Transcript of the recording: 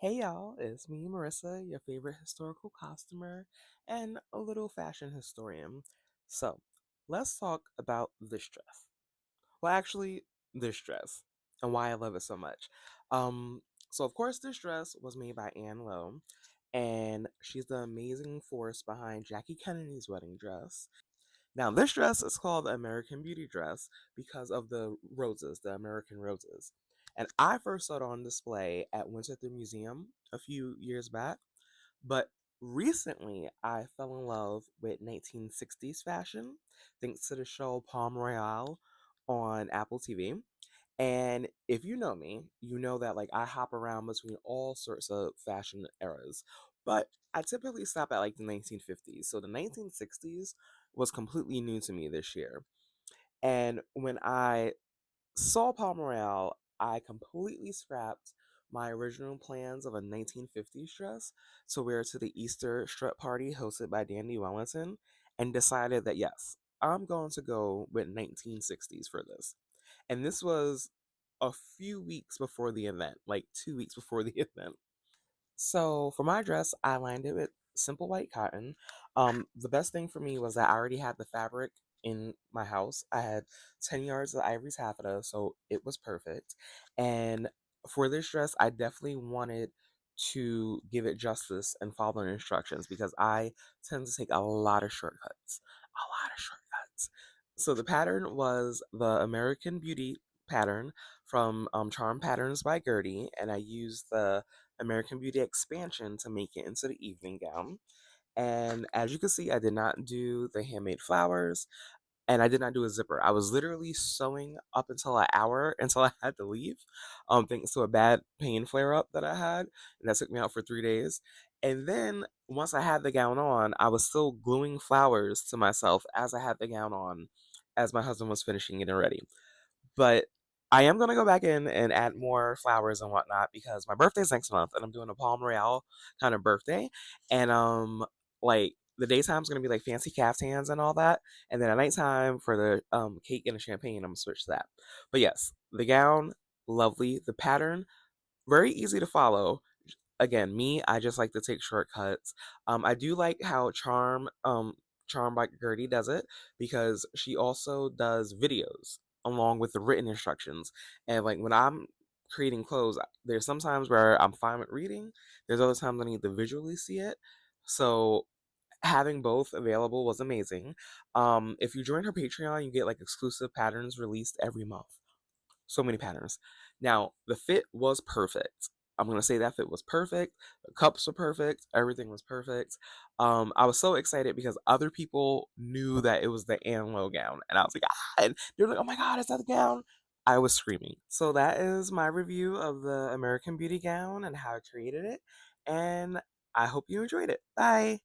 Hey y'all, it's me, Marissa, your favorite historical costumer and a little fashion historian. So, let's talk about this dress. Well, actually, this dress and why I love it so much. Of course, this dress was made by Ann Lowe, and she's the amazing force behind Jackie Kennedy's wedding dress. Now, this dress is called the American Beauty dress because of the roses, the American roses. And I first saw it on display at Winchester Museum a few years back, but recently I fell in love with 1960s fashion thanks to the show Palm Royale on Apple TV. And if you know me, you know that I hop around between all sorts of fashion eras. But I typically stop at the 1950s. So the 1960s was completely new to me this year. And when I saw Palm Royale, I completely scrapped my original plans of a 1950s dress to wear to the Easter strut party hosted by Dandy Wellington and decided that yes, I'm going to go with 1960s for this. And this was a few weeks before the event, like 2 weeks before the event. So for my dress, I lined it with simple white cotton. The best thing for me was that I already had the fabric in my house. I had 10 yards of ivory taffeta, so it was perfect. And for this dress, I definitely wanted to give it justice and follow the instructions because I tend to take a lot of shortcuts. A lot of shortcuts. So the pattern was the American Beauty pattern from Charm Patterns by Gertie, and I used the American Beauty expansion to make it into the evening gown. And as you can see, I did not do the handmade flowers and I did not do a zipper. I was literally sewing up until an hour until I had to leave, thanks to a bad pain flare up that I had, and that took me out for 3 days. And then once I had the gown on, I was still gluing flowers to myself as I had the gown on, as my husband was finishing it already. But I am gonna go back in and add more flowers and whatnot because my birthday's next month and I'm doing a Palm Royale kind of birthday. And like the daytime's gonna be like fancy caftans and all that. And then at nighttime for the cake and the champagne, I'm gonna switch to that. But yes, the gown, lovely. The pattern, very easy to follow. Again, me, I just like to take shortcuts. I do like how Charm by Gertie does it because she also does videos along with the written instructions. And like when I'm creating clothes, there's sometimes where I'm fine with reading. There's other times I need to visually see it. So having both available was amazing. If you join her Patreon, you get like exclusive patterns released every month. So many patterns. Now, the fit was perfect. I'm gonna say that fit was perfect. The cups were perfect. Everything was perfect. I was so excited because other people knew that it was the Ann Lowe gown, and I was like, ah! And they're like, oh my god, is that the gown? I was screaming. So that is my review of the American Beauty gown and how I created it, and I hope you enjoyed it. Bye.